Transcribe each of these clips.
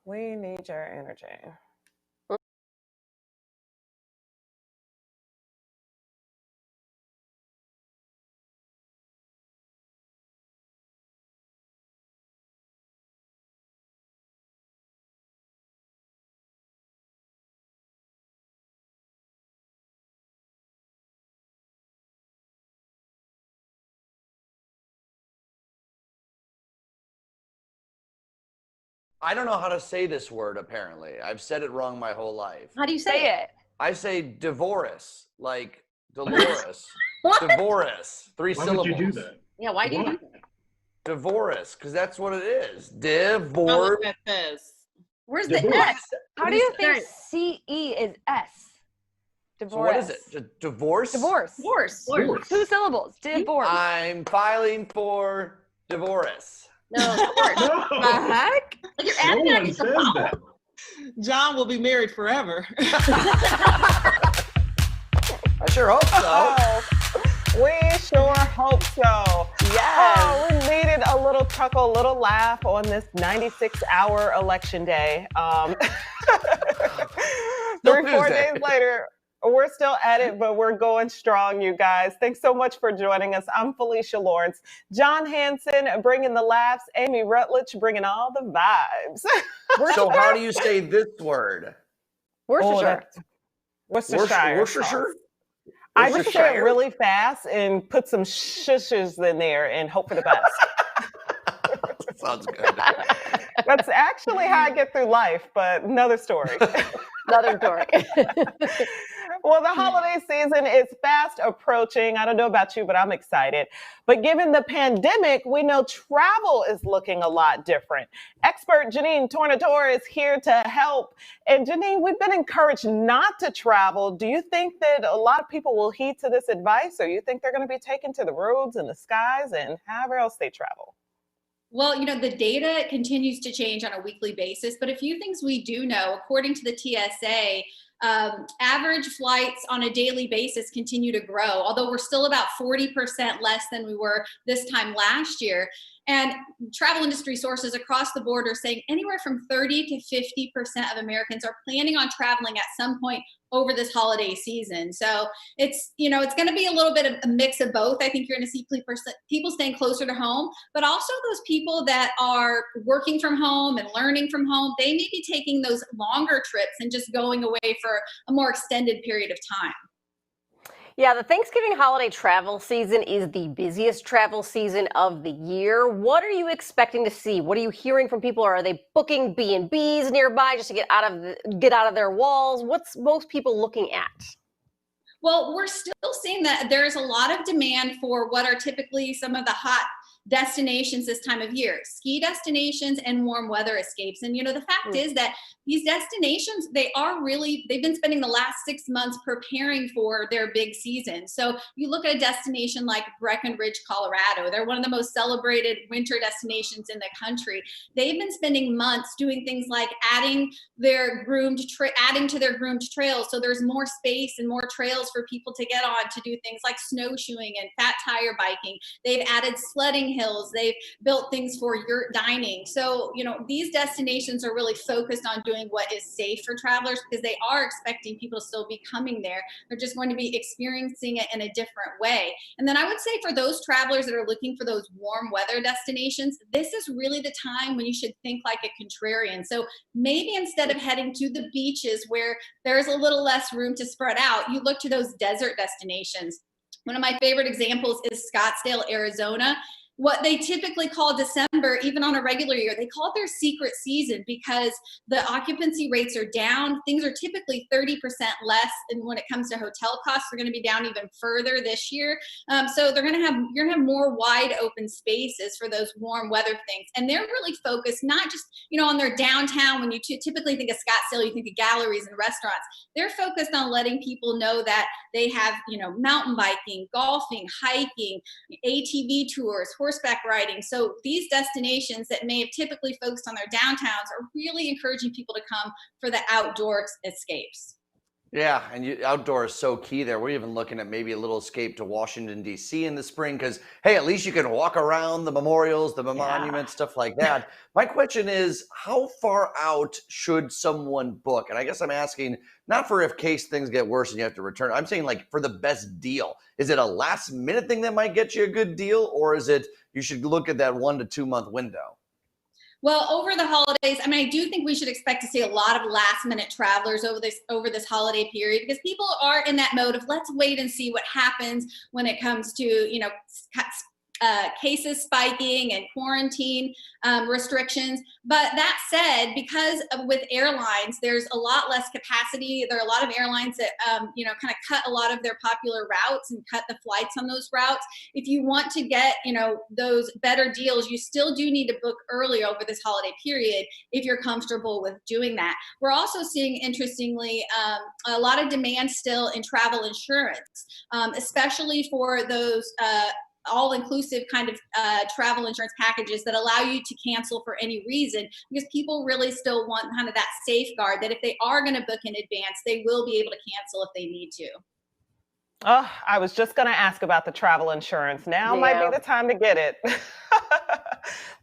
We need your energy. I don't know how to say this word, apparently. I've said it wrong my whole life. How do you say it? I say divorce, like Dolores. What? Divorce. Three Why syllables. would you do that? Yeah, why do you do that? Divorce, because that's what it is. Oh, Divorce. look at this. Where's Divorce. the S? How do you think CE is S? So what is it? Divorce? Divorce. Divorce. 2 syllables. Divorce. I'm filing for divorce. No, divorce. No. The heck? Like you're No adding one that says to that. John will be married forever. I sure hope so. Oh, we sure hope so. Yes. Oh, we needed a little chuckle, a little laugh on this 96-hour election day. 3-4 days later, we're still at it, but we're going strong, you guys. Thanks so much for joining us. I'm Felicia Lawrence. John Hanson bringing the laughs. Amy Rutledge bringing all the vibes. So how do you say this word? Worcestershire. Worcestershire. Worcestershire? I just say it really fast and put some shushes in there and hope for the best. Sounds good. That's actually how I get through life, but another story. Another story. Well, the holiday season is fast approaching. I don't know about you, but I'm excited. But given the pandemic, we know travel is looking a lot different. Expert Jeanenne Tornatore is here to help. And Jeanenne, we've been encouraged not to travel. Do you think that a lot of people will heed to this advice, or you think they're going to be taken to the roads and the skies and however else they travel? Well, the data continues to change on a weekly basis, but a few things we do know, according to the TSA, average flights on a daily basis continue to grow, although we're still about 40% less than we were this time last year. And travel industry sources across the board are saying anywhere from 30 to 50% of Americans are planning on traveling at some point over this holiday season. So it's going to be a little bit of a mix of both. I think you're going to see people staying closer to home, but also those people that are working from home and learning from home, they may be taking those longer trips and just going away for a more extended period of time. Yeah, the Thanksgiving holiday travel season is the busiest travel season of the year. What are you expecting to see? What are you hearing from people? Are they booking B&Bs nearby just to get out of their walls? What's most people looking at? Well, we're still seeing that there's a lot of demand for what are typically some of the hot destinations this time of year, ski destinations and warm weather escapes. And the fact is that these destinations, they've been spending the last 6 months preparing for their big season. So you look at a destination like Breckenridge, Colorado, they're one of the most celebrated winter destinations in the country. They've been spending months doing things like adding to their groomed trails. So there's more space and more trails for people to get on to do things like snowshoeing and fat tire biking. They've added sledding hills. They've built things for yurt dining. So, these destinations are really focused on doing what is safe for travelers because they are expecting people to still be coming there. They're just going to be experiencing it in a different way. And then I would say for those travelers that are looking for those warm weather destinations, this is really the time when you should think like a contrarian. So maybe instead of heading to the beaches where there's a little less room to spread out, you look to those desert destinations. One of my favorite examples is Scottsdale, Arizona. What they typically call December, even on a regular year, they call it their secret season because the occupancy rates are down. Things are typically 30% less. And when it comes to hotel costs, they're going to be down even further this year. So you're going to have more wide open spaces for those warm weather things. And they're really focused, not just, on their downtown. When you typically think of Scottsdale, you think of galleries and restaurants. They're focused on letting people know that they have, mountain biking, golfing, hiking, ATV tours, horseback riding. So these destinations that may have typically focused on their downtowns are really encouraging people to come for the outdoor escapes. Yeah, and outdoor is so key there. We're even looking at maybe a little escape to Washington, D.C. in the spring because, hey, at least you can walk around the memorials, the monuments, stuff like that. My question is, how far out should someone book? And I guess I'm asking not for if case things get worse and you have to return. I'm saying like for the best deal. Is it a last minute thing that might get you a good deal, or is it you should look at that 1 to 2 month window? Well, over the holidays, I mean, I do think we should expect to see a lot of last-minute travelers over this holiday period because people are in that mode of let's wait and see what happens when it comes to cases spiking and quarantine restrictions. But that said, because with airlines, there's a lot less capacity. There are a lot of airlines that kind of cut a lot of their popular routes and cut the flights on those routes. If you want to get those better deals, you still do need to book early over this holiday period if you're comfortable with doing that. We're also seeing, interestingly, a lot of demand still in travel insurance, especially for those all-inclusive kind of travel insurance packages that allow you to cancel for any reason, because people really still want kind of that safeguard that if they are going to book in advance, they will be able to cancel if they need to. Oh, I was just going to ask about the travel insurance. Now might be the time to get it.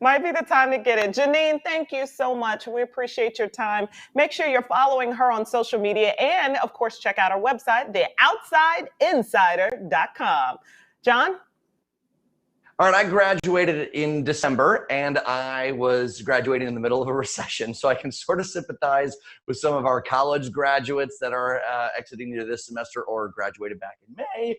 Might be the time to get it. Jeanenne, thank you so much. We appreciate your time. Make sure you're following her on social media and, of course, check out our website, theoutsideinsider.com. John? All right, I graduated in December, and I was graduating in the middle of a recession, so I can sort of sympathize with some of our college graduates that are exiting either this semester or graduated back in May.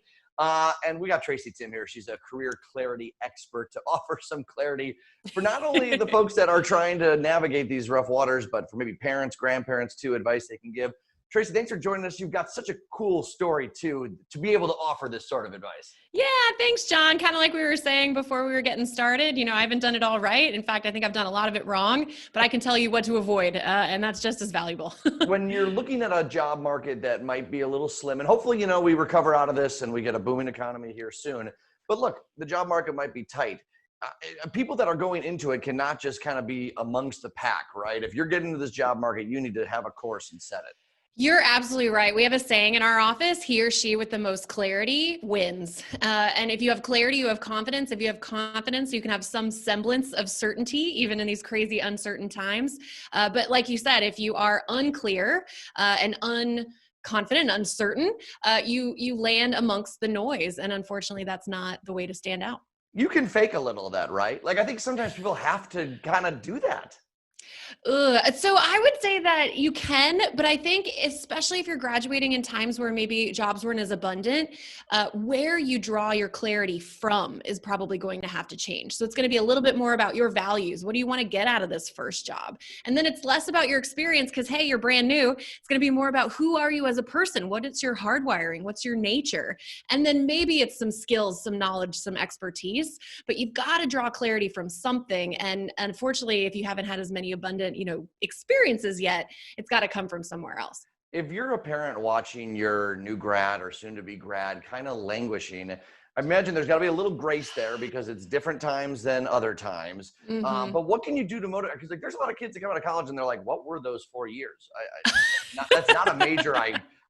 And we got Tracy Tim here. She's a career clarity expert to offer some clarity for not only the folks that are trying to navigate these rough waters, but for maybe parents, grandparents too, advice they can give. Tracy, thanks for joining us. You've got such a cool story too, to be able to offer this sort of advice. Yeah, thanks, John. Kind of like we were saying before we were getting started, I haven't done it all right. In fact, I think I've done a lot of it wrong, but I can tell you what to avoid, and that's just as valuable. When you're looking at a job market that might be a little slim, and hopefully, we recover out of this and we get a booming economy here soon. But look, the job market might be tight. People that are going into it cannot just kind of be amongst the pack, right? If you're getting into this job market, you need to have a course and set it. You're absolutely right. We have a saying in our office, he or she with the most clarity wins. And if you have clarity, you have confidence. If you have confidence, you can have some semblance of certainty, even in these crazy, uncertain times. But like you said, if you are unclear and unconfident, uncertain, you land amongst the noise. And unfortunately, that's not the way to stand out. You can fake a little of that, right? Like, I think sometimes people have to kind of do that. So I would say that you can, but I think especially if you're graduating in times where maybe jobs weren't as abundant, where you draw your clarity from is probably going to have to change. So it's going to be a little bit more about your values. What do you want to get out of this first job? And then it's less about your experience because, hey, you're brand new. It's going to be more about who are you as a person? What is your hardwiring? What's your nature? And then maybe it's some skills, some knowledge, some expertise, but you've got to draw clarity from something. And unfortunately, if you haven't had as many abundant, experiences yet, it's got to come from somewhere else. If you're a parent watching your new grad or soon to be grad kind of languishing, I imagine there's got to be a little grace there because it's different times than other times. Mm-hmm. But what can you do to motivate? Because there's a lot of kids that come out of college and they're like, what were those 4 years? That's not a major,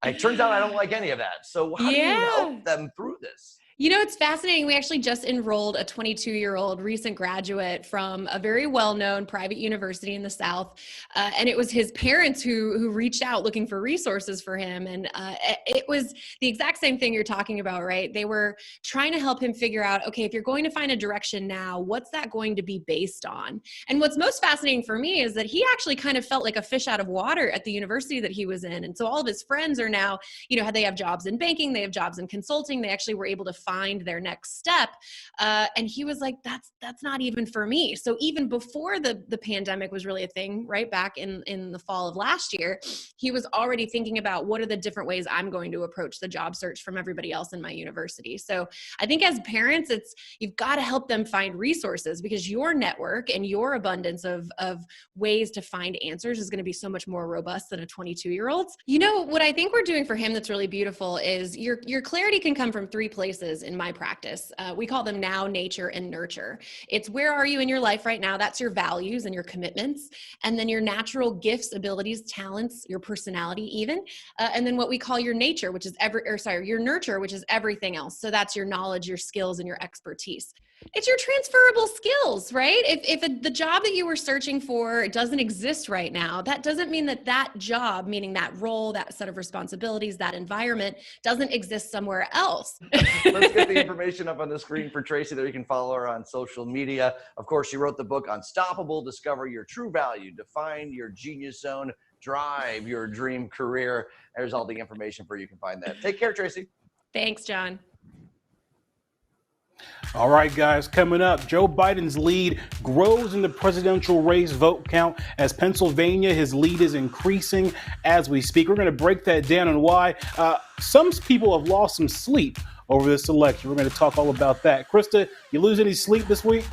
it turns out I don't like any of that. So how do you help them through this? It's fascinating. We actually just enrolled a 22-year-old recent graduate from a very well-known private university in the South. And it was his parents who reached out looking for resources for him. And it was the exact same thing you're talking about, right? They were trying to help him figure out, okay, if you're going to find a direction now, what's that going to be based on? And what's most fascinating for me is that he actually kind of felt like a fish out of water at the university that he was in. And so all of his friends are now, they have jobs in banking, they have jobs in consulting. They actually were able to find their next step. And he was like, that's not even for me. So even before the pandemic was really a thing, right back in the fall of last year, he was already thinking about what are the different ways I'm going to approach the job search from everybody else in my university. So I think as parents, you've got to help them find resources because your network and your abundance of ways to find answers is going to be so much more robust than a 22-year-old's. What I think we're doing for him that's really beautiful is your clarity can come from three places. phases in my practice. We call them now, nature, and nurture. It's where are you in your life right now? That's your values and your commitments. And then your natural gifts, abilities, talents, your personality even. And then what we call your nature, which is your nurture, which is everything else. So that's your knowledge, your skills, and your expertise. It's your transferable skills, right? If the job that you were searching for doesn't exist right now, that doesn't mean that that job, meaning that role, that set of responsibilities, that environment doesn't exist somewhere else. Let's get the information up on the screen for Tracy there. You can follow her on social media. Of course, she wrote the book Unstoppable, Discover Your True Value, Define Your Genius Zone, Drive Your Dream Career. There's all the information for you. You can find that. Take care, Tracy. Thanks, John. All right, guys, coming up, Joe Biden's lead grows in the presidential race vote count as Pennsylvania. His lead is increasing as we speak. We're going to break that down and why some people have lost some sleep over this election. We're going to talk all about that. Krista, you lose any sleep this week?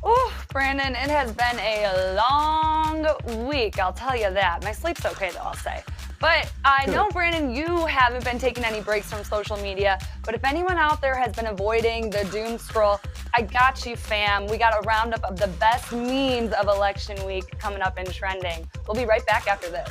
Oh, Brandon, it has been a long week, I'll tell you that. My sleep's okay, though, I'll say. But I know, Brandon, you haven't been taking any breaks from social media, but if anyone out there has been avoiding the doom scroll, I got you, fam. We got a roundup of the best memes of election week coming up in trending. We'll be right back after this.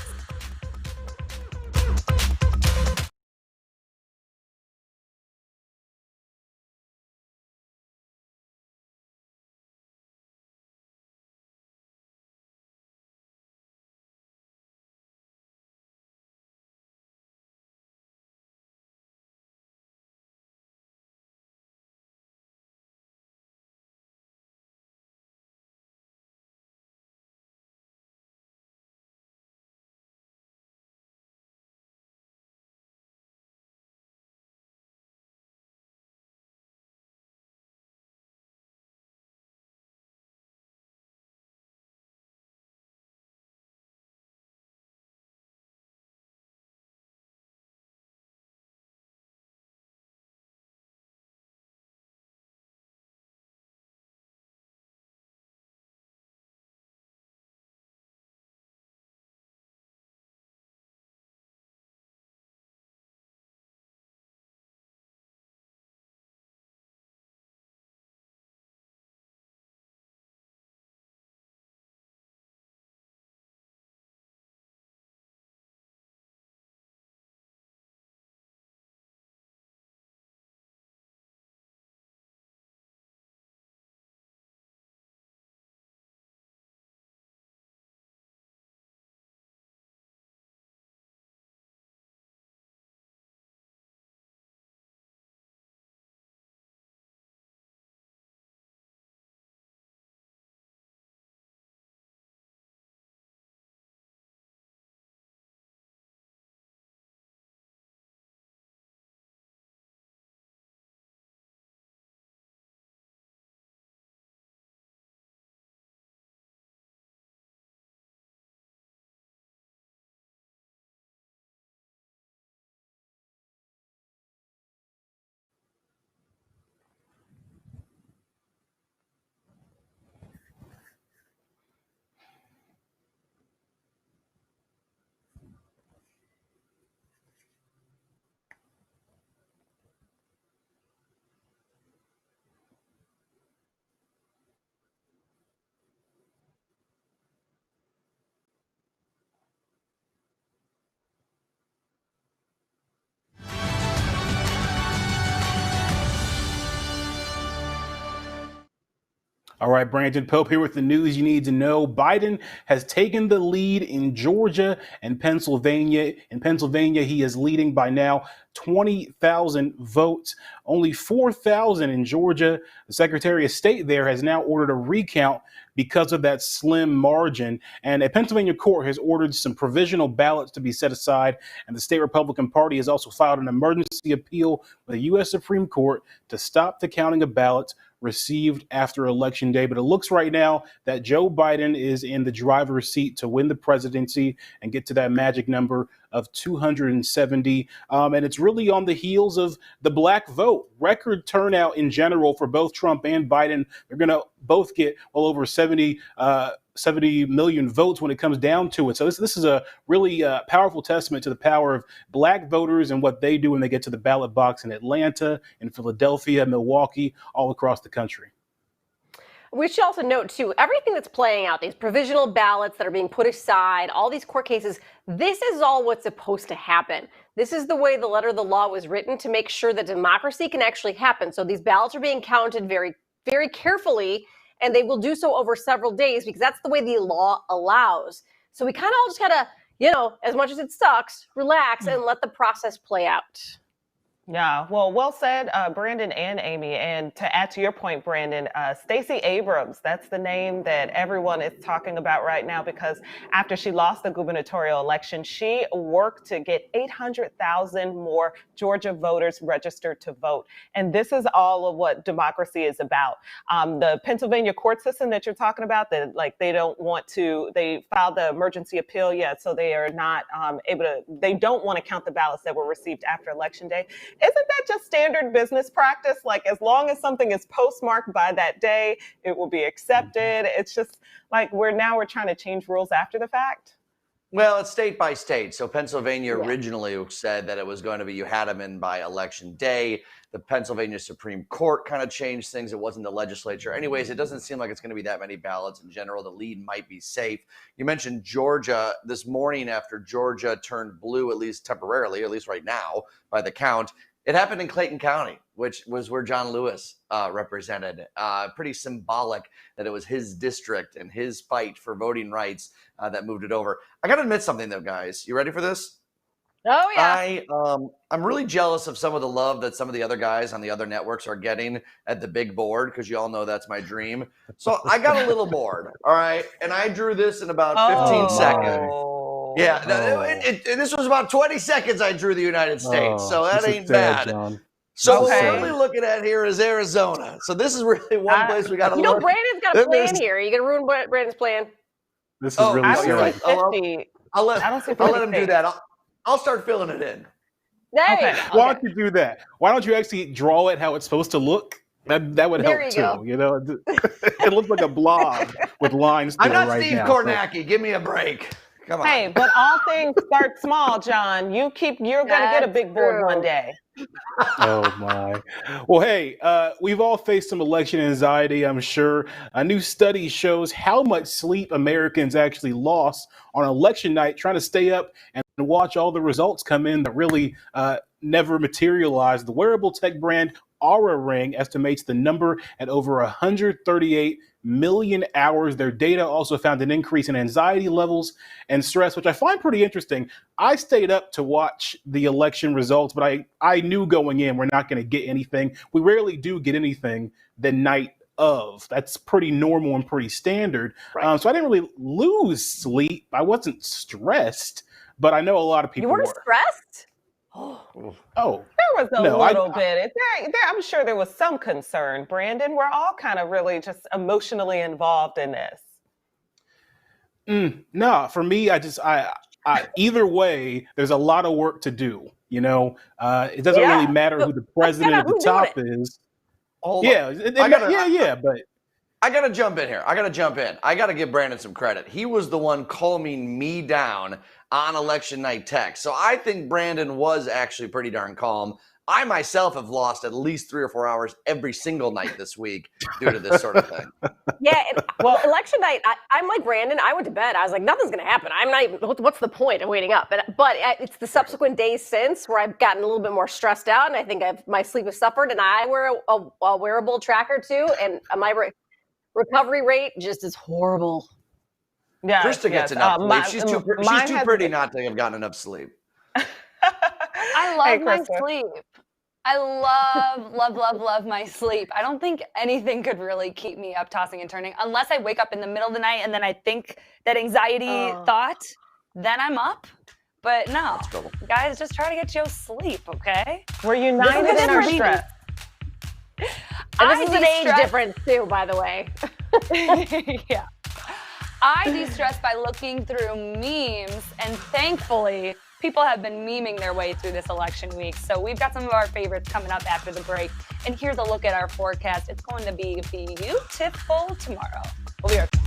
All right, Brandon Pope here with the news you need to know. Biden has taken the lead in Georgia and Pennsylvania. In Pennsylvania, he is leading by now 20,000 votes, only 4,000 in Georgia. The Secretary of State there has now ordered a recount because of that slim margin. And a Pennsylvania court has ordered some provisional ballots to be set aside. And the state Republican Party has also filed an emergency appeal with the U.S. Supreme Court to stop the counting of ballots received after Election Day. But it looks right now that Joe Biden is in the driver's seat to win the presidency and get to that magic number of 270. And it's really on the heels of the black vote. Record turnout in general for both Trump and Biden. They're going to both get well over 70 million votes when it comes down to it. So this is a really powerful testament to the power of black voters and what they do when they get to the ballot box in Atlanta, in Philadelphia, Milwaukee, all across the country. We should also note, too, everything that's playing out, these provisional ballots that are being put aside, all these court cases, this is all what's supposed to happen. This is the way the letter of the law was written to make sure that democracy can actually happen. So these ballots are being counted very, very carefully, and they will do so over several days because that's the way the law allows. So we kind of all just got to, you know, as much as it sucks, relax and let the process play out. Yeah, well said, Brandon and Amy. And to add to your point, Brandon, Stacey Abrams, that's the name that everyone is talking about right now because after she lost the gubernatorial election, she worked to get 800,000 more Georgia voters registered to vote. And this is all of what democracy is about. The Pennsylvania court system that you're talking about, that like they don't want to, they filed the emergency appeal yet, so they are not they don't want to count the ballots that were received after Election Day. Isn't that just standard business practice? Like, as long as something is postmarked by that day, it will be accepted. It's just like we're trying to change rules after the fact. Well, it's state by state. So Pennsylvania originally said that it was going to be you had them in by election day. The Pennsylvania Supreme Court kind of changed things. It wasn't the legislature. Anyways, it doesn't seem like it's going to be that many ballots in general. The lead might be safe. You mentioned Georgia this morning after Georgia turned blue, at least temporarily, at least right now by the count. It happened in Clayton County, which was where John Lewis represented. Pretty symbolic that it was his district and his fight for voting rights that moved it over. I got to admit something, though, guys. You ready for this? Oh, yeah. I'm really jealous of some of the love that some of the other guys on the other networks are getting at the big board because you all know that's my dream. So I got a little bored, all right? And I drew this in about 15 seconds. Yeah, this was about 20 seconds I drew the United States, so that ain't bad. John. So what we're really looking at here is Arizona. So this is really one place we got to look. You know, Brandon's got a plan here. You going to ruin Brandon's plan? This is really right. I'll let him do that. I'll start filling it in. Why don't you do that? Why don't you actually draw it how it's supposed to look? That would help too. Go. You know, it looks like a blob with lines. I'm not right Steve now, Kornacki. So. Give me a break. Come on. Hey, but all things start small, John. You're going to get a big board one day. Oh, my. Well, hey, we've all faced some election anxiety, I'm sure. A new study shows how much sleep Americans actually lost on election night trying to stay up and watch all the results come in that really never materialized. The wearable tech brand Aura Ring estimates the number at over 138 million hours. Their data also found an increase in anxiety levels and stress, which I find pretty interesting. I stayed up to watch the election results, but I knew going in we're not going to get anything. We rarely do get anything the night of. That's pretty normal and pretty standard. Right. So I didn't really lose sleep. I wasn't stressed, but I know a lot of people were. You weren't stressed? Oh, there was a little bit. I'm sure there was some concern, Brandon. We're all kind of really just emotionally involved in this. No, for me, I either way, there's a lot of work to do. You know, it doesn't really matter who the president at the top is. Hold on. But I got to jump in here. I got to give Brandon some credit. He was the one calming me down on election night text. So I think Brandon was actually pretty darn calm. I myself have lost at least 3 or 4 hours every single night this week due to this sort of thing. Yeah. Well, election night, I'm like Brandon. I went to bed. I was like, nothing's going to happen. I'm not even, what's the point of waiting up? But it's the subsequent days since where I've gotten a little bit more stressed out. And I think my sleep has suffered. And I wear a wearable tracker too. And my recovery rate just is horrible. Yeah, Krista gets enough sleep. She's too pretty not to have gotten enough sleep. I love my sleep. I love my sleep. I don't think anything could really keep me up tossing and turning unless I wake up in the middle of the night and then I think that anxiety thought, then I'm up. But no, guys, just try to get you sleep, okay? We're united in our stress. And this is an age difference too, by the way. Yeah. I de-stress by looking through memes, and thankfully, people have been memeing their way through this election week. So we've got some of our favorites coming up after the break. And here's a look at our forecast. It's going to be beautiful tomorrow. We'll be right back.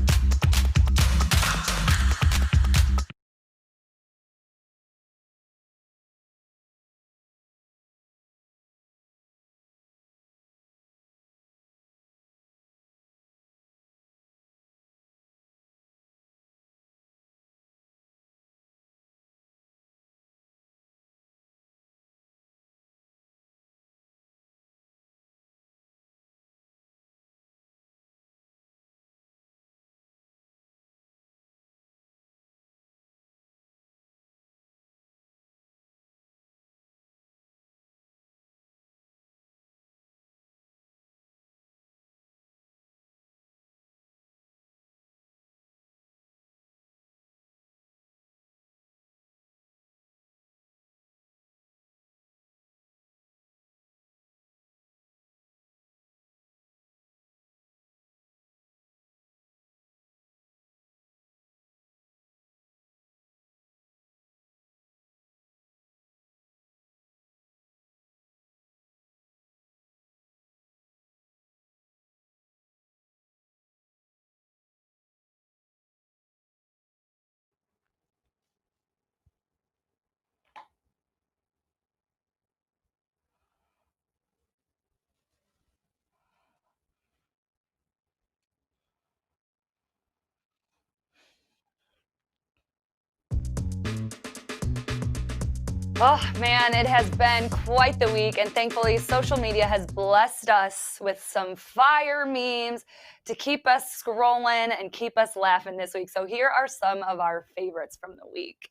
Oh man, it has been quite the week, and thankfully social media has blessed us with some fire memes to keep us scrolling and keep us laughing this week. So here are some of our favorites from the week.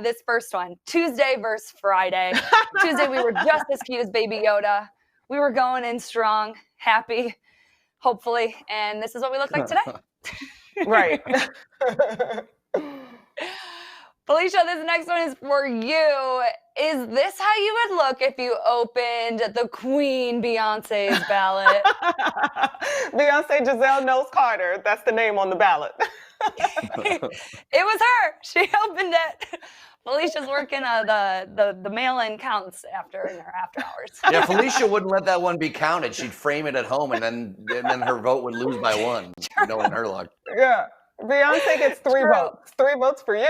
This first one, Tuesday versus Friday. Tuesday we were just as cute as Baby Yoda. We were going in strong, happy, hopefully, and this is what we look like today. Right. Felicia, this next one is for you. Is this how you would look if you opened the Queen Beyonce's ballot? Beyonce Giselle Knowles Carter. That's the name on the ballot. It was her. She opened it. Felicia's working the mail-in counts in her after hours. Yeah, Felicia wouldn't let that one be counted. She'd frame it at home, and then her vote would lose by one, knowing her luck. Yeah. Beyonce gets 3 votes. 3 votes for you.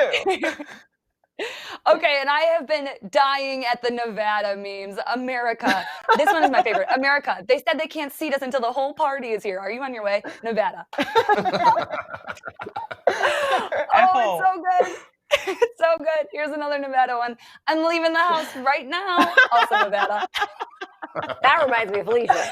Okay, and I have been dying at the Nevada memes. America. This one is my favorite. America. They said they can't seat us until the whole party is here. Are you on your way? Nevada. Oh, it's so good. It's so good. Here's another Nevada one. I'm leaving the house right now. Also Nevada. That reminds me of Felicia.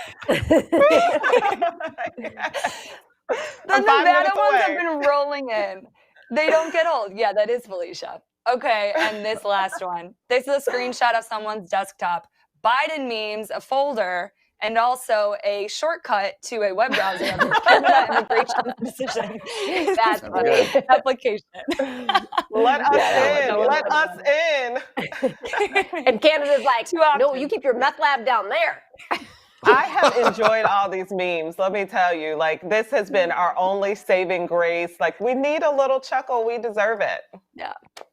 The Nevada ones have been rolling in. They don't get old. Yeah, that is Felicia. Okay, and this last one. This is a screenshot of someone's desktop. Biden memes, a folder, and also a shortcut to a web browser of the Canada immigration decision. That's funny. Application. Let us in. Let us in. And Canada's like, Too often. no, you keep your meth lab down there. I have enjoyed all these memes. Let me tell you, like, this has been our only saving grace. Like, we need a little chuckle. We deserve it.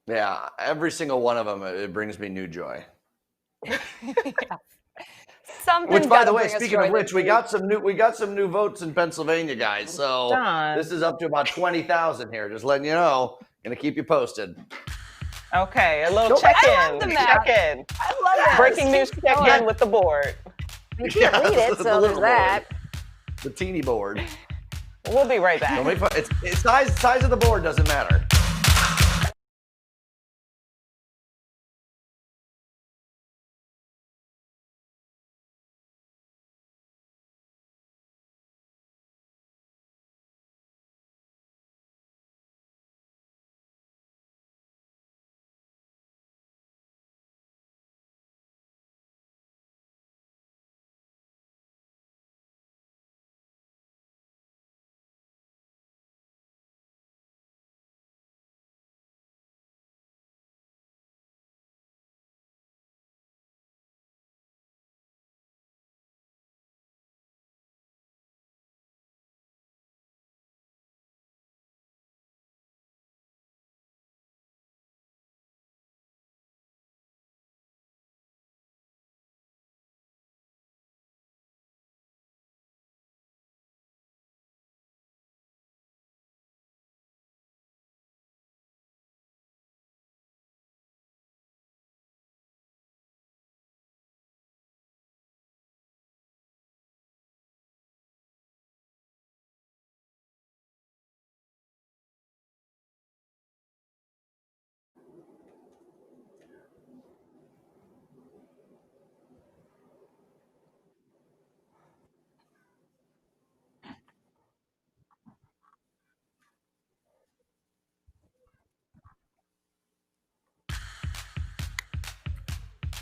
Yeah, every single one of them, it brings me new joy. Something's Which, by gotta the way, bring us speaking joy of which, this we week. got some new votes in Pennsylvania, guys. So John. this is up to about 20,000 here. Just letting you know. Gonna keep you posted. Okay, a little Nope. I check-in. love the map. Check-in. I love that. Breaking news check-in with the board. You can't read it, the so there's little that. The teeny board. We'll be right Don't back. make fun. It's size of the board doesn't matter.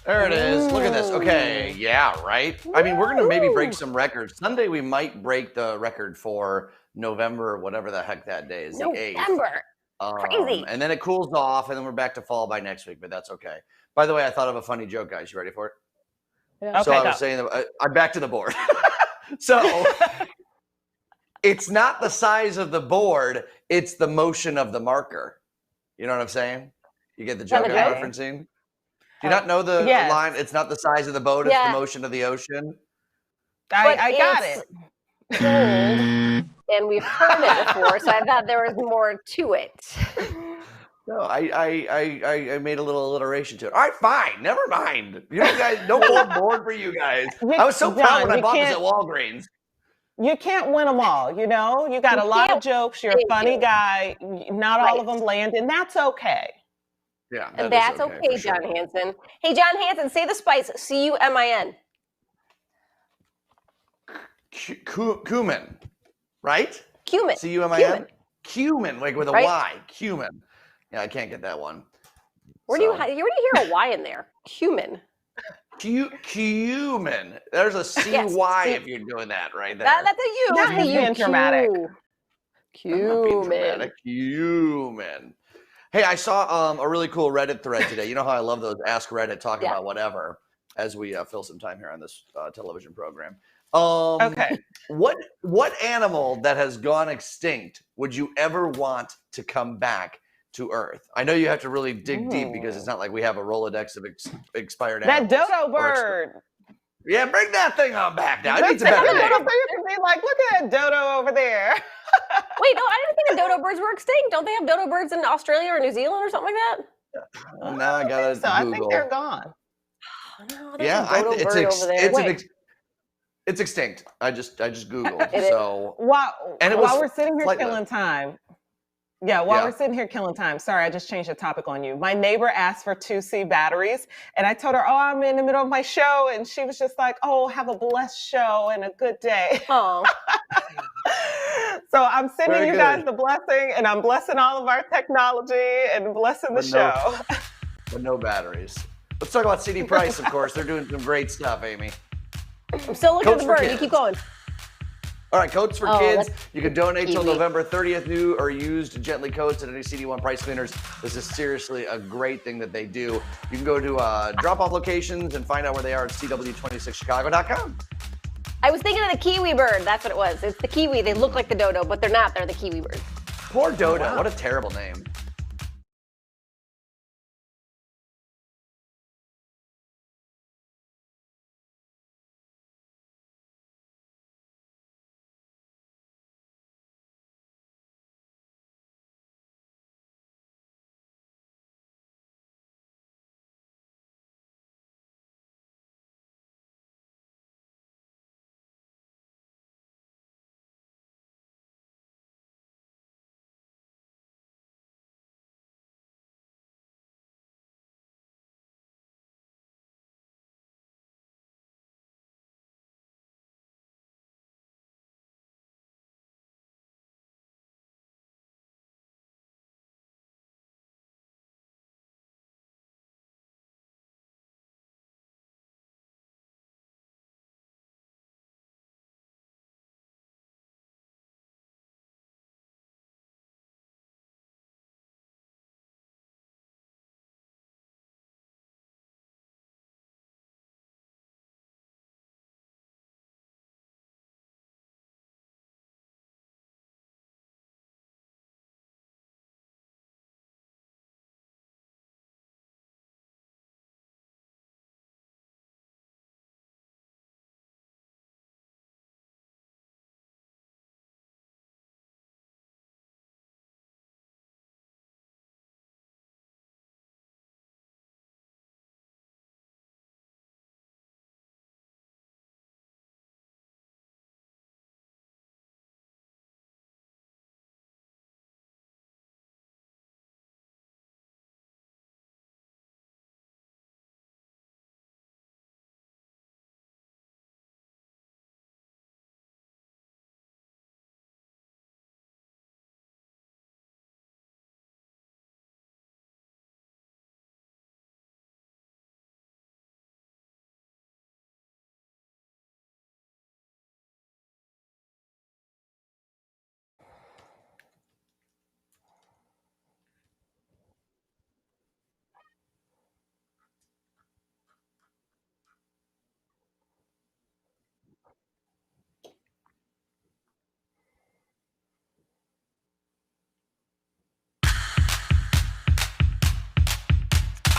There it is. Look at this. Okay. Yeah, right. I mean, we're going to maybe break some records. Sunday, we might break the record for November, or whatever the heck that day is, the 8th. November. Crazy. And then it cools off, and then we're back to fall by next week, but that's okay. By the way, I thought of a funny joke, guys. You ready for it? Yeah. So Okay, I was go. saying, I'm back to the board. So it's not the size of the board, it's the motion of the marker. You know what I'm saying? You get the joke I'm Okay. referencing? Do you not know the Yes. line? It's not the size of the boat, it's Yeah. the motion of the ocean. I got it. It's old, and we've heard it before, so I thought there was more to it. No, I made a little alliteration to it. All right, fine. Never mind. You know, guys, no more board for you guys. I was so proud when I bought this at Walgreens. You can't win them all, you know? You got a lot of jokes. You're a funny guy. Not all of them land, and that's okay. Yeah, And that is that's okay, for sure. John Hanson. Hey, John Hanson, say the spice. Cumin. Cumin, right? Cumin. Cumin. Cumin, like with a Right? Y. Cumin. Yeah, I can't get that one. Where do you hear a Y in there? Cumin. Cumin. There's a CY if you're doing that right there. That's a U. Now he's being dramatic. I'm not being dramatic. Cumin. Hey, I saw a really cool Reddit thread today. You know how I love those Ask Reddit talking about whatever as we fill some time here on this television program. Okay. What animal that has gone extinct would you ever want to come back to Earth? I know you have to really dig deep because it's not like we have a Rolodex of expired animals. That dodo bird. Yeah, bring that thing on back now. It needs a That better little name. thing can be like, look at that dodo over there. Wait, no, I didn't think the dodo birds were extinct. Don't they have dodo birds in Australia or New Zealand or something like that? Now I gotta So I think Google. they're gone. No, there's a dodo bird over there. It's extinct. I just Googled. It is. So While we're sitting here like killing time. Yeah, while we're sitting here killing time. Sorry, I just changed the topic on you. My neighbor asked for 2C batteries, and I told her, "Oh, I'm in the middle of my show," and she was just like, "Oh, have a blessed show and a good day." Oh. So I'm sending Very you good. guys the blessing, and I'm blessing all of our technology and blessing the show. But no batteries. Let's talk about CD Price, of course. They're doing some great stuff, Amy. I'm still looking at Coats the for bird. You kids. keep going. All right, coats for Oh, kids. that's You can donate till Kiwi. November 30th. New or used Gently coats at any CD1 price cleaners. This is seriously a great thing that they do. You can go to drop-off locations and find out where they are at cw26chicago.com. I was thinking of the kiwi bird. That's what it was. It's the kiwi. They look like the dodo, but they're not. They're the kiwi bird. Poor Dodo. What a terrible name.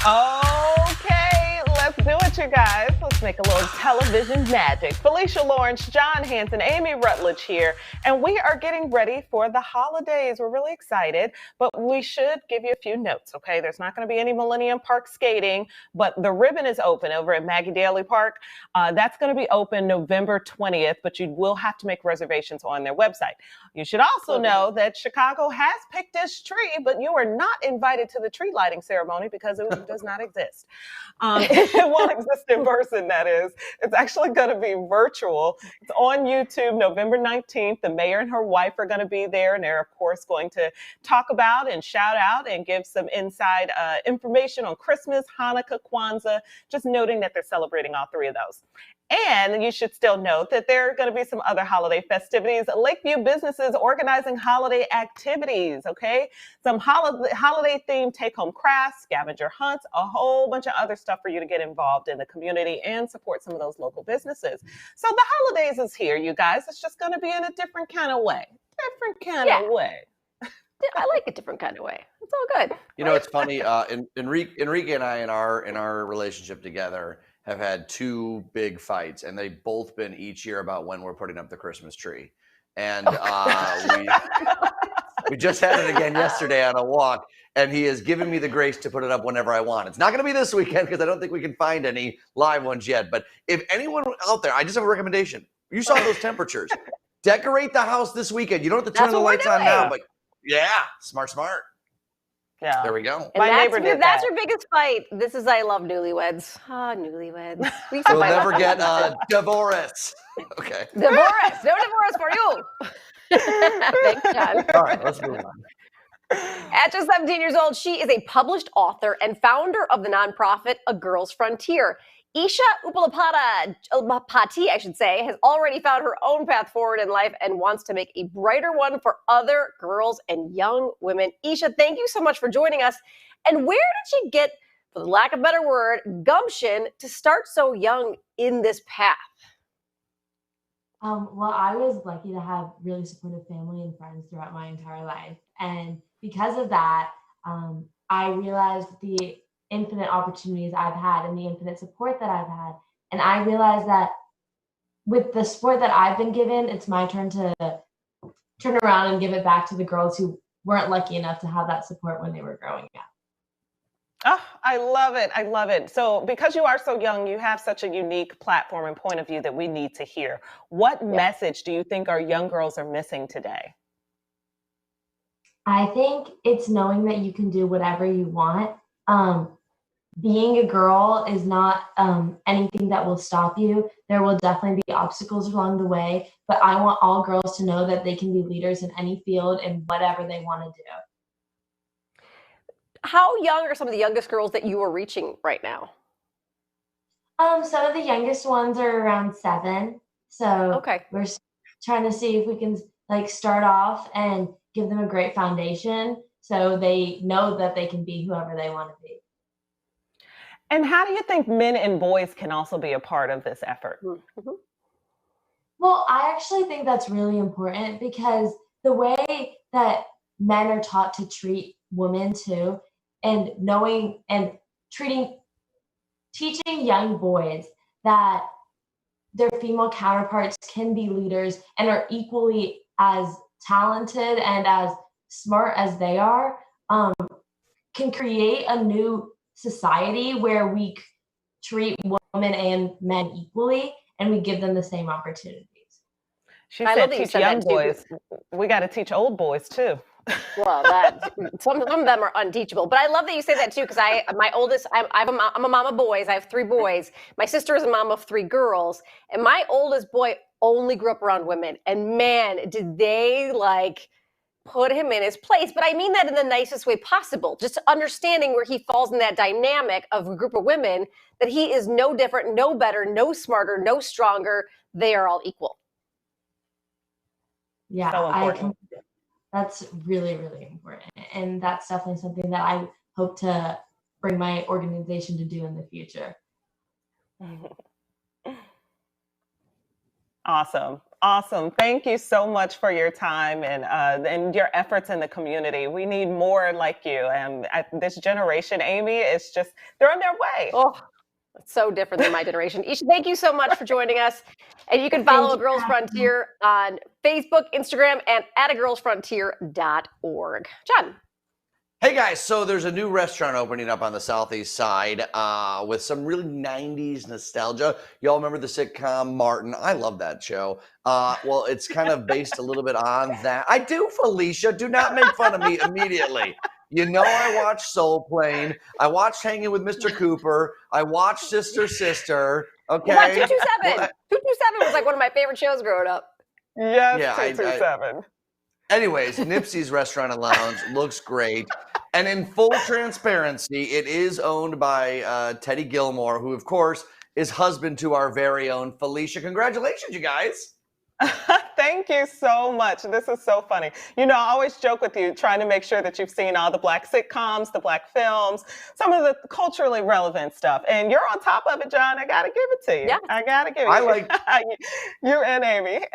Okay, let's do it much, you guys. Let's make a little television magic. Felicia Lawrence, John Hanson, Amy Rutledge here, and we are getting ready for the holidays. We're really excited, but we should give you a few notes, okay? There's not going to be any Millennium Park skating, but the ribbon is open over at Maggie Daly Park. That's going to be open November 20th, but you will have to make reservations on their website. You should also know that Chicago has picked this tree, but you are not invited to the tree lighting ceremony because it does not exist. It won't exist in person, that is. It's actually going to be virtual. It's on YouTube November 19th. The mayor and her wife are going to be there, and they're, of course, going to talk about and shout out and give some inside information on Christmas, Hanukkah, Kwanzaa, just noting that they're celebrating all three of those. And you should still note that there are going to be some other holiday festivities. Lakeview businesses organizing holiday activities, okay? Some holiday-themed take-home crafts, scavenger hunts, a whole bunch of other stuff for you to get involved in the community and support some of those local businesses. So the holidays is here, you guys. It's just going to be in a different kind of way. Different kind of way. I like a different kind of way. It's all good. You know, it's funny. Enrique and I, in our relationship together, have had two big fights, and they've both been each year about when we're putting up the Christmas tree. And we just had it again yesterday on a walk, and he has given me the grace to put it up whenever I want. It's not going to be this weekend because I don't think we can find any live ones yet. But if anyone out there, I just have a recommendation. You saw those temperatures. Decorate the house this weekend. You don't have to turn the lights on now, but yeah, smart. Yeah. There we go. My neighbor did that's that. your biggest fight. This is I love newlyweds. Ah, newlyweds. You'll never get divorce. Okay. Divorce. No divorce for you. Thanks, John. All right, let's move on. At just 17 years old, she is a published author and founder of the nonprofit A Girl's Frontier. Isha Uppalapati, has already found her own path forward in life and wants to make a brighter one for other girls and young women. Isha, thank you so much for joining us. And where did you get, for the lack of a better word, gumption to start so young in this path? Well, I was lucky to have really supportive family and friends throughout my entire life. And because of that, I realized the infinite opportunities I've had and the infinite support that I've had. And I realized that with the support that I've been given, it's my turn to turn around and give it back to the girls who weren't lucky enough to have that support when they were growing up. Oh, I love it. I love it. So because you are so young, you have such a unique platform and point of view that we need to hear. What message do you think our young girls are missing today? I think it's knowing that you can do whatever you want. Being a girl is not anything that will stop you. There will definitely be obstacles along the way, but I want all girls to know that they can be leaders in any field and whatever they want to do. How young are some of the youngest girls that you are reaching right now? Some of the youngest ones are around 7. So we're trying to see if we can start off and give them a great foundation so they know that they can be whoever they want to be. And how do you think men and boys can also be a part of this effort? Mm-hmm. Well, I actually think that's really important because the way that men are taught to treat women too, and knowing and teaching young boys that their female counterparts can be leaders and are equally as talented and as smart as they are, can create a new society where we treat women and men equally and we give them the same opportunities. She said teach young boys. We got to teach old boys too. Well, some of them are unteachable, but I love that you say that too because my oldest, I'm a mom of boys. I have 3 boys. My sister is a mom of 3 girls, and my oldest boy only grew up around women. And man, did they put him in his place. But I mean that in the nicest way possible, just understanding where he falls in that dynamic of a group of women, that he is no different, no better, no smarter, no stronger. They are all equal. Yeah, so that's really, really important. And that's definitely something that I hope to bring my organization to do in the future. Awesome. Thank you so much for your time and your efforts in the community. We need more like you. And this generation, Amy, it's just, they're on their way. Oh, So different than my generation. Isha, thank you so much for joining us. And you can follow A Girls Frontier on Facebook, Instagram, and at agirlsfrontier.org. John. Hey guys, so there's a new restaurant opening up on the southeast side with some really 90s nostalgia. Y'all remember the sitcom Martin? I love that show. Well, it's kind of based a little bit on that. I do, Felicia. Do not make fun of me immediately. You know I watched Soul Plane. I watched Hanging with Mr. Cooper. I watched Sister Sister. Okay. What, 227? 227 was like one of my favorite shows growing up. Yes, Yeah, 227. Anyways, Nipsey's Restaurant and Lounge looks great. And in full transparency, it is owned by Teddy Gilmore, who, of course, is husband to our very own Felicia. Congratulations, you guys. Thank you so much. This is so funny. You know, I always joke with you, trying to make sure that you've seen all the Black sitcoms, the Black films, some of the culturally relevant stuff. And you're on top of it, John. I got to give it to you. Yeah. I got to give it I to like you and Amy.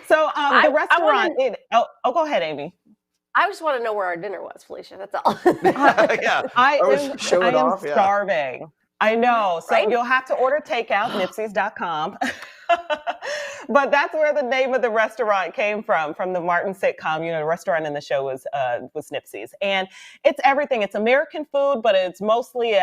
So the restaurant, go ahead, Amy. I just want to know where our dinner was, Felicia. That's all. Yeah. I show it am off, yeah. starving. I know. So Right? you'll have to order takeout, nipseys.com. But that's where the name of the restaurant came from the Martin sitcom. You know, the restaurant in the show was Nipsey's. And it's everything. It's American food, but it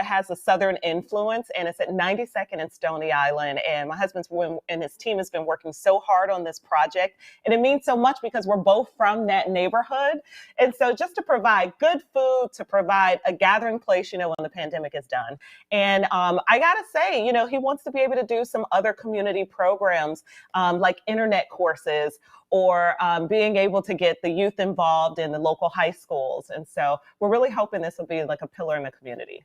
has a Southern influence. And it's at 92nd and Stony Island. And my husband and his team has been working so hard on this project. And it means so much because we're both from that neighborhood. And so just to provide good food, to provide a gathering place, you know, when the pandemic is done. And I got to say, you know, he wants to be able to do some other community programs like internet courses or being able to get the youth involved in the local high schools. And so we're really hoping this will be like a pillar in the community.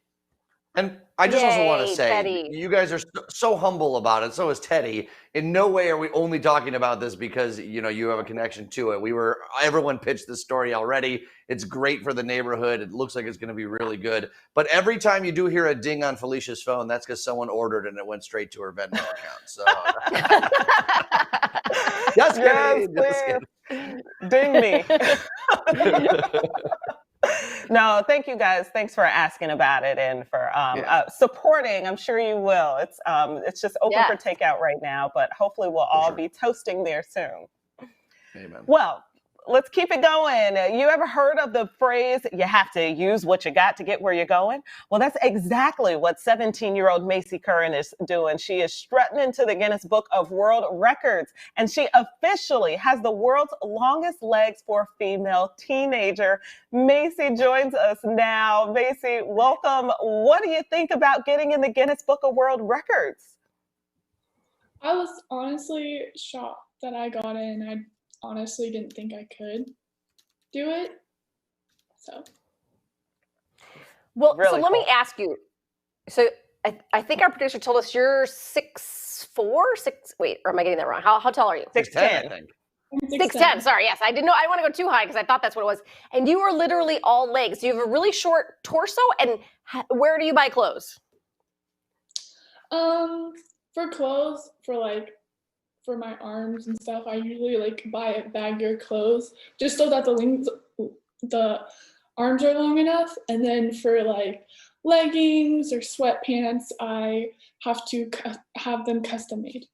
And I just also want to Yay, say, Teddy. you guys are so humble about it. So is Teddy. In no way are we only talking about this because, you know, you have a connection to it. Everyone pitched this story already. It's great for the neighborhood. It looks like it's going to be really good. But every time you do hear a ding on Felicia's phone, that's because someone ordered and it went straight to her Venmo account. So just kidding. Just kidding. Ding me. No, thank you guys. Thanks for asking about it and for supporting. I'm sure you will. It's just open for takeout right now, but hopefully we'll all be toasting there soon. Amen. Well, let's keep it going. You ever heard of the phrase, you have to use what you got to get where you're going? Well, that's exactly what 17-year-old Maci Currin is doing. She is strutting into the Guinness Book of World Records, and she officially has the world's longest legs for a female teenager. Maci joins us now. Maci, welcome. What do you think about getting in the Guinness Book of World Records? I was honestly shocked that I got in. I honestly didn't think I could do it. So Really let me ask you. So I think our producer told us you're 6'4", wait, or am I getting that wrong? How tall are you? 6'10", I think. 6'10", sorry, yes. I didn't know, I didn't want to go too high because I thought that's what it was. And you are literally all legs. You have a really short torso, and where do you buy clothes? For clothes, for my arms and stuff, I usually buy a baggier clothes just so that the arms are long enough. And then for leggings or sweatpants, I have to have them custom made.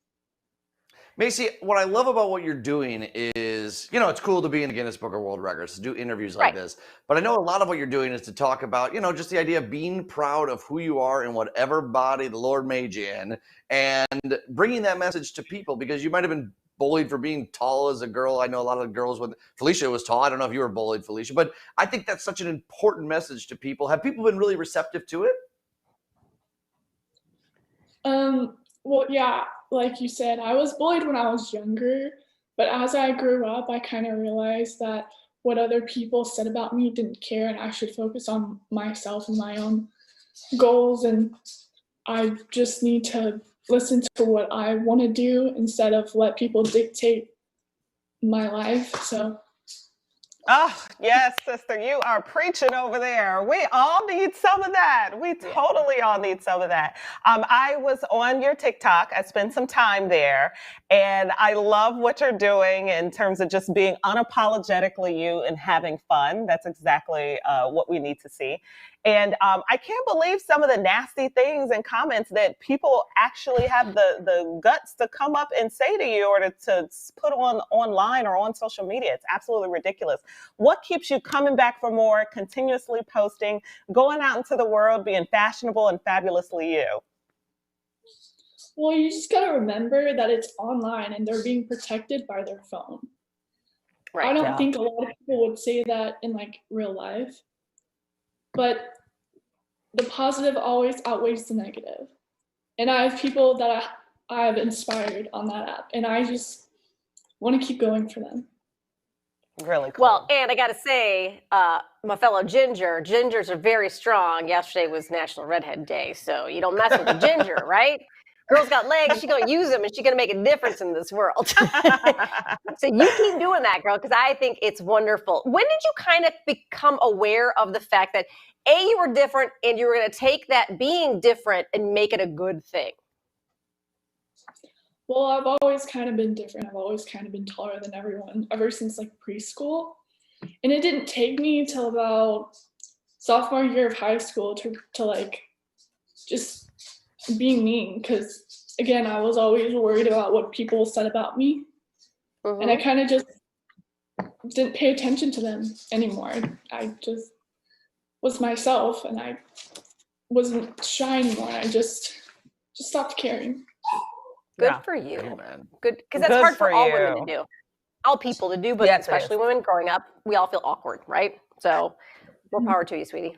Maci, what I love about what you're doing is, you know, it's cool to be in the Guinness Book of World Records, to do interviews like this. But I know a lot of what you're doing is to talk about, you know, just the idea of being proud of who you are in whatever body the Lord made you in, and bringing that message to people, because you might have been bullied for being tall as a girl. I know a lot of the girls, when Felicia was tall, I don't know if you were bullied, Felicia, but I think that's such an important message to people. Have people been really receptive to it? Well, yeah, like you said, I was bullied when I was younger, but as I grew up, I kind of realized that what other people said about me didn't care, and I should focus on myself and my own goals, and I just need to listen to what I want to do instead of let people dictate my life. So. Oh, yes, sister, you are preaching over there. We all need some of that. We totally all need some of that. I was on your TikTok. I spent some time there, and I love what you're doing in terms of just being unapologetically you and having fun. That's exactly what we need to see. And I can't believe some of the nasty things and comments that people actually have the guts to come up and say to you or to put on online or on social media. It's absolutely ridiculous. What keeps you coming back for more, continuously posting, going out into the world, being fashionable and fabulously you? Well, you just got to remember that it's online and they're being protected by their phone. Right. I don't think a lot of people would say that in like real life, but the positive always outweighs the negative. And I have people that I've inspired on that app, and I just want to keep going for them. Really cool. Well, and I got to say, my fellow gingers are very strong. Yesterday was National Redhead Day, so you don't mess with a ginger, right? Girl's got legs, she's going to use them, and she's going to make a difference in this world. So you keep doing that, girl, because I think it's wonderful. When did you kind of become aware of the fact that, A, you were different, and you were going to take that being different and make it a good thing? Well, I've always kind of been different. I've always kind of been taller than everyone ever since like preschool. And it didn't take me till about sophomore year of high school to like just being mean, because again, I was always worried about what people said about me. And I kind of just didn't pay attention to them anymore. I just was myself, and I wasn't shy anymore. I just stopped caring. Good for you. Good, because that's Good hard for all you. women to do, all people to do, but Yes, it especially is. women growing up, we all feel awkward, right? So more power to you, sweetie.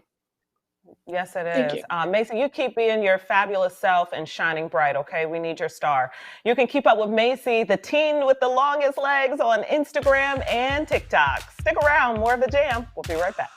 Yes, it Thank is. you. Macy, you keep being your fabulous self and shining bright, okay? We need your star. You can keep up with Macy, the teen with the longest legs, on Instagram and TikTok. Stick around. More of The Jam. We'll be right back.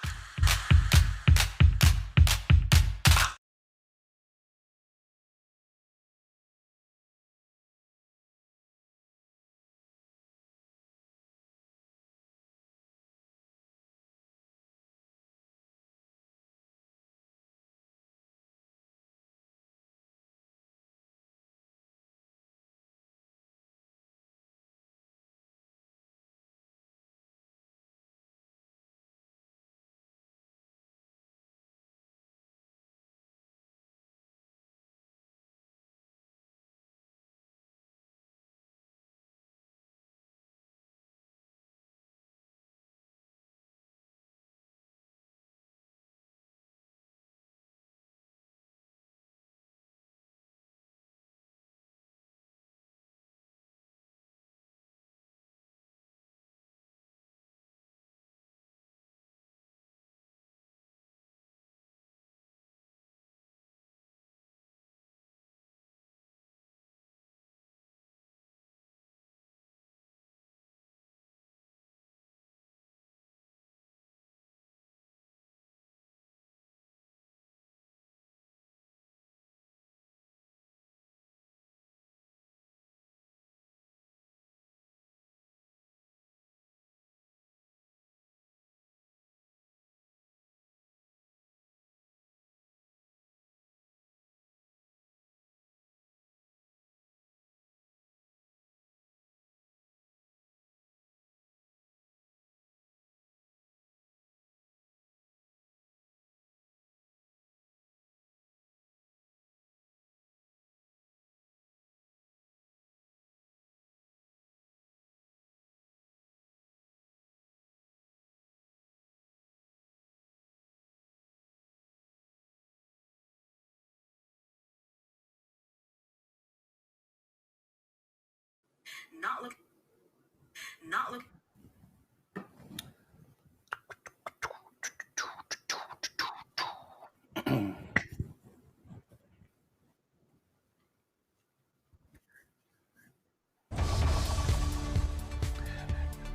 Not look.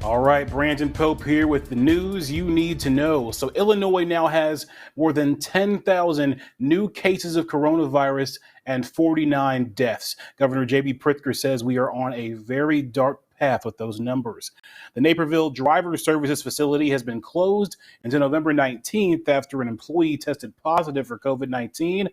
All right, Brandon Pope here with the news you need to know. So Illinois now has more than 10,000 new cases of coronavirus and 49 deaths. Governor J.B. Pritzker says we are on a very dark path with those numbers. The Naperville Driver Services Facility has been closed until November 19th after an employee tested positive for COVID-19.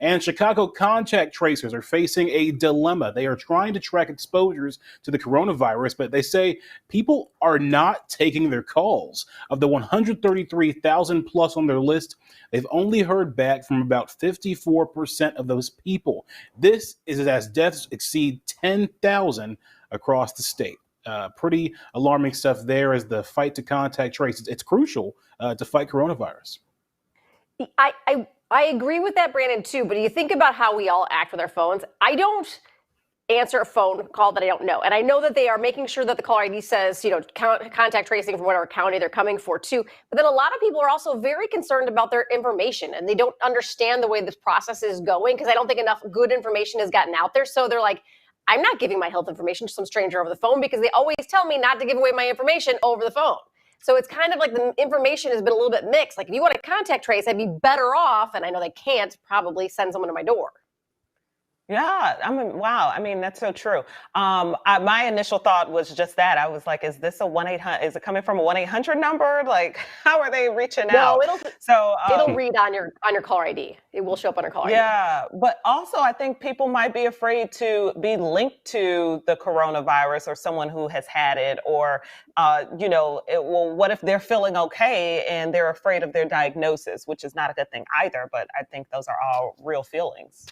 And Chicago contact tracers are facing a dilemma. They are trying to track exposures to the coronavirus, but they say people are not taking their calls. Of the 133,000 plus on their list, they've only heard back from about 54% of those people. This is as deaths exceed 10,000 across the state. Pretty alarming stuff there as the fight to contact trace. It's crucial to fight coronavirus. I agree with that, Brandon, too. But you think about how we all act with our phones. I don't answer a phone call that I don't know. And I know that they are making sure that the caller ID says, contact tracing from whatever county they're coming for, too. But then a lot of people are also very concerned about their information, and they don't understand the way this process is going because I don't think enough good information has gotten out there. So they're like, I'm not giving my health information to some stranger over the phone because they always tell me not to give away my information over the phone. So it's kind of like the information has been a little bit mixed. Like if you want to contact trace, I'd be better off, and I know they can't, probably send someone to my door. Yeah, wow. I mean, that's so true. My initial thought was just that. I was like, is this a 1-800? Is it coming from a 1-800 number? Like, how are they reaching out? No, it'll read on your caller ID. It will show up on your caller ID. Yeah, but also I think people might be afraid to be linked to the coronavirus or someone who has had it, or what if they're feeling okay and they're afraid of their diagnosis, which is not a good thing either. But I think those are all real feelings.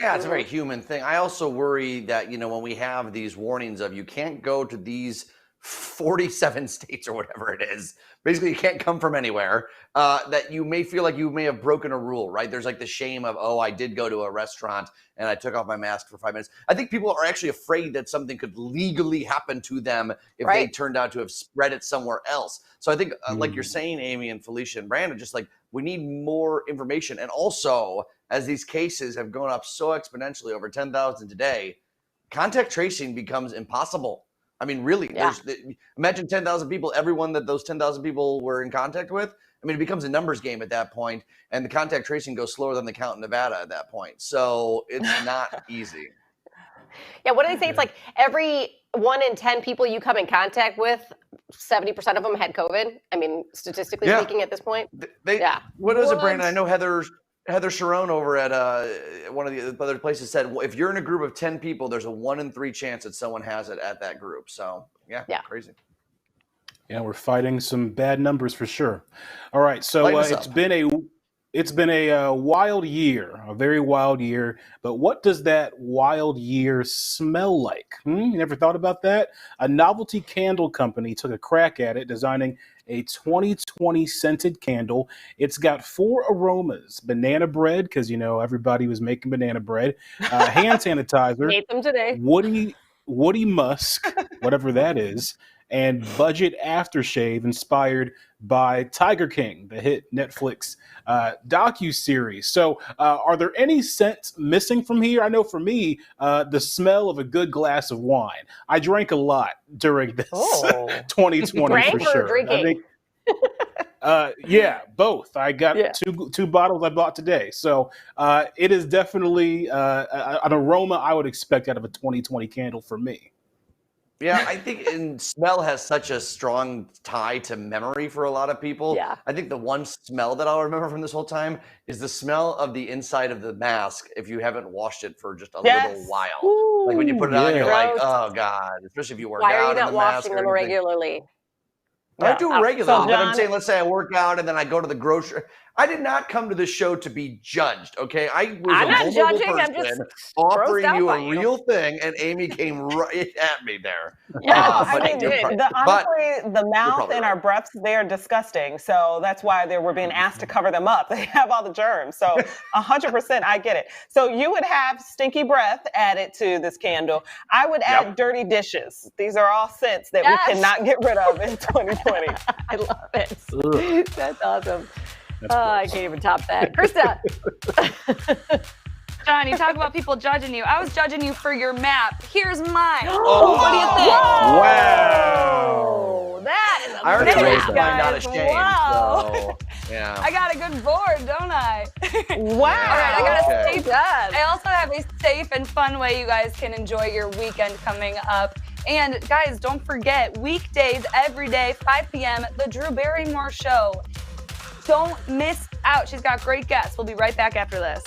Yeah, it's a very human thing. I also worry that, when we have these warnings of you can't go to these 47 states or whatever it is, basically you can't come from anywhere, that you may feel like you may have broken a rule, right? There's like the shame of, I did go to a restaurant and I took off my mask for 5 minutes. I think people are actually afraid that something could legally happen to them if they turned out to have spread it somewhere else. So I think, like you're saying, Amy and Felicia and Brandon, just like we need more information. And also, as these cases have gone up so exponentially, over 10,000 today, contact tracing becomes impossible. I mean, really, imagine 10,000 people, everyone that those 10,000 people were in contact with. I mean, it becomes a numbers game at that point, and the contact tracing goes slower than the count in Nevada at that point. So it's not easy. Yeah, what do they say? It's like every 1 in 10 people you come in contact with, 70% of them had COVID. I mean, statistically speaking at this point. What is it, Brandon? I know Heather Sharon over at one of the other places said, well, if you're in a group of 10 people, there's a 1 in 3 chance that someone has it at that group. So yeah. Crazy. Yeah, we're fighting some bad numbers for sure. All right, so it's been a wild year, a very wild year. But what does that wild year smell like? You never thought about that? A novelty candle company took a crack at it, designing a 2020 scented candle. It's got 4 aromas: banana bread, because everybody was making banana bread, hand sanitizer, ate them today, woody musk, whatever that is, and budget aftershave inspired by Tiger King, the hit Netflix docuseries. So are there any scents missing from here? I know for me, the smell of a good glass of wine. I drank a lot during this 2020 for sure. Drinking? Both. I got two bottles I bought today. So it is definitely an aroma I would expect out of a 2020 candle for me. Yeah, I think smell has such a strong tie to memory for a lot of people. Yeah. I think the one smell that I'll remember from this whole time is the smell of the inside of the mask if you haven't washed it for just a little while. Ooh, like when you put it on, you're gross. like, oh God, especially if you work Why out. are you not in the washing mask them regularly? I do it regularly, but I'm John, saying, let's say I work out and then I go to the grocery. I did not come to this show to be judged, okay? I was I'm a not vulnerable judging. I'm person just offering grossed out you by a real thing, and Amy came right at me there. honestly, the mouth and our breaths, they are disgusting. So that's why we're being asked to cover them up. They have all the germs. So 100%, I get it. So you would have stinky breath added to this candle. I would add dirty dishes. These are all scents that we cannot get rid of in 2020. I love it. That's awesome. I can't even top that. Krista. John, you talk about people judging you. I was judging you for your map. Here's mine. What do you think? Wow. That is I already amazing, raised mine out of guys. shame. Wow. So, yeah. I got a good board, don't I? Wow. All right, I got He does. I also have a safe and fun way you guys can enjoy your weekend coming up. And guys, don't forget, weekdays, every day, 5 p.m., The Drew Barrymore Show. Don't miss out. She's got great guests. We'll be right back after this.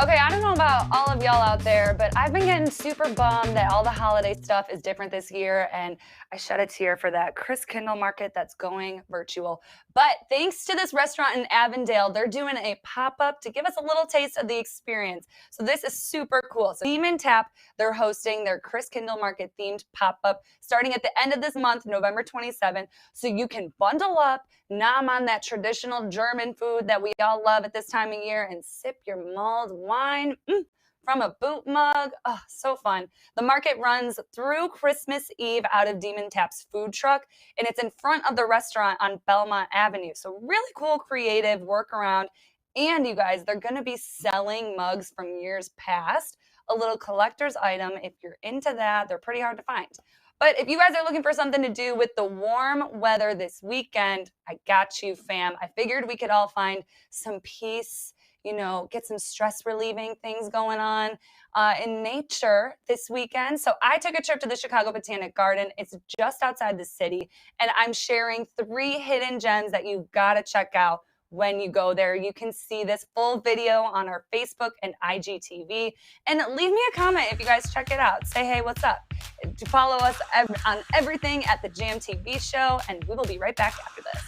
Okay, I don't know about all of y'all out there, but I've been getting super bummed that all the holiday stuff is different this year, and I shed a tear for that Chris Kindle market that's going virtual. But thanks to this restaurant in Avondale, they're doing a pop-up to give us a little taste of the experience. So this is super cool. So Theme and Tap, they're hosting their Chris Kindle market themed pop-up starting at the end of this month, November 27th. So you can bundle up, nom on that traditional German food that we all love at this time of year, and sip your mulled wine from a boot mug. Oh, so fun. The market runs through Christmas Eve out of Demon Tap's food truck, and it's in front of the restaurant on Belmont Avenue. So really cool, creative workaround. And you guys, they're going to be selling mugs from years past, a little collector's item. If you're into that, they're pretty hard to find. But if you guys are looking for something to do with the warm weather this weekend, I got you, fam. I figured we could all find some peace, get some stress relieving things going on in nature this weekend. So I took a trip to the Chicago Botanic Garden. It's just outside the city, and I'm sharing 3 hidden gems that you've got to check out when you go there. You can see this full video on our Facebook and IGTV, and leave me a comment if you guys check it out. Say, hey, what's up? Follow us on everything at the Jam TV show, and we will be right back after this.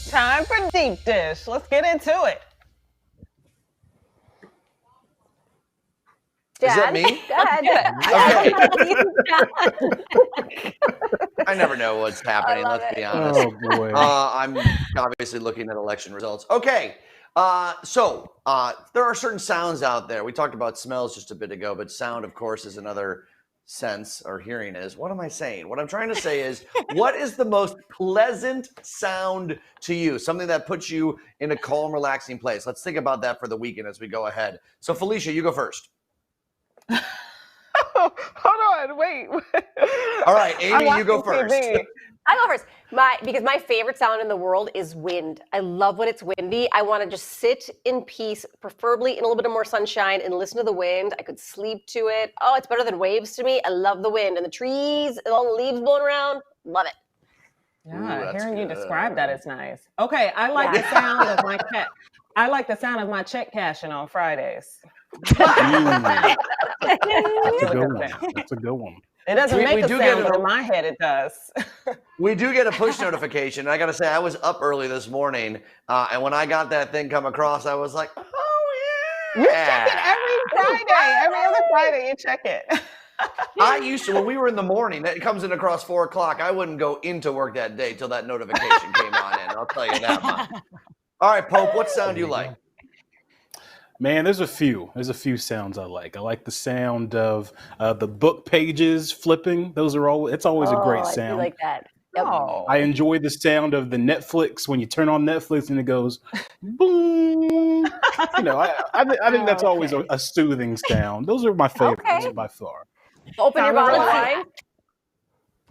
Time for Deep Dish. Let's get into it. Is that Jan, me? Go ahead. Okay. I never know what's happening, love let's be it. honest. Oh boy. I'm obviously looking at election results. Okay. So there are certain sounds out there. We talked about smells just a bit ago, but sound, of course, is another sense, or hearing is. What am I saying? What I'm trying to say is, what is the most pleasant sound to you? Something that puts you in a calm, relaxing place. Let's think about that for the weekend as we go ahead. So Felicia, you go first. Hold on, wait. All right, Amy, you go first. I go first. Because my favorite sound in the world is wind. I love when it's windy. I want to just sit in peace, preferably in a little bit of more sunshine, and listen to the wind. I could sleep to it. Oh, it's better than waves to me. I love the wind and the trees and all the leaves blowing around. Love it. Yeah, Ooh, hearing you good. describe that is nice. Okay, I like the sound of my check. I like the sound of my check cashing on Fridays. That's a Really good good one. sound. That's a good one. It doesn't We make a do get sound, it but a- in my head it does. We do get a push notification. And I got to say, I was up early this morning, and when I got that thing come across, I was like, oh, yeah. You check it every Friday. Every other Friday, you check it. I used to, when we were in the morning, it comes in across 4 o'clock. I wouldn't go into work that day till that notification came on in. I'll tell you that much. All right, Pope, what sound do you like? Man, there's a few. There's a few sounds I like. I like the sound of the book pages flipping. Those are always. It's always a great I do sound. like that. Yep. Oh. I enjoy the sound of the Netflix when you turn on Netflix and it goes boom. You know, I think that's always a soothing sound. Those are my favorites by far. Open your Sound of bottle of relax. wine.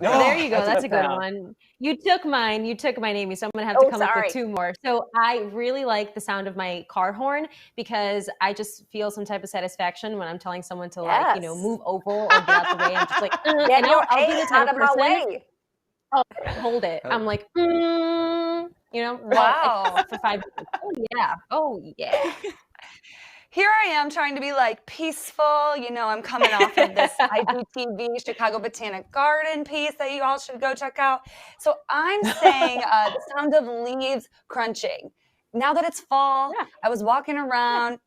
Oh, There you go. That's a good sound. one. You took mine, Amy, so I'm going to have to come up sorry. with 2 more. So I really like the sound of my car horn because I just feel some type of satisfaction when I'm telling someone to Yes. move over or get out the way. I'm just like, Get and your I'll be the ass type out of my person, way. Oh, hold it. I'm like, Wow. for 5 minutes. Oh yeah. Here I am trying to be like peaceful. I'm coming off of this IGTV Chicago Botanic Garden piece that you all should go check out. So I'm saying the sound of leaves crunching. Now that it's fall, I was walking around.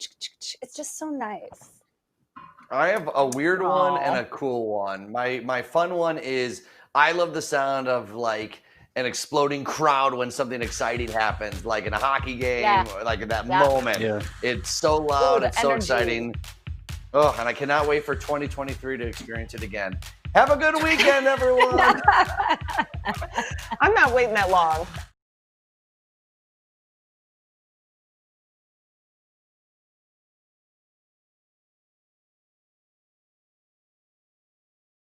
It's just so nice. I have a weird one and a cool one. My fun one is I love the sound of like an exploding crowd when something exciting happens, like in a hockey game, or like in that moment. Yeah. It's so loud, Ooh, it's so energy. exciting. Oh, and I cannot wait for 2023 to experience it again. Have a good weekend, everyone. I'm not waiting that long.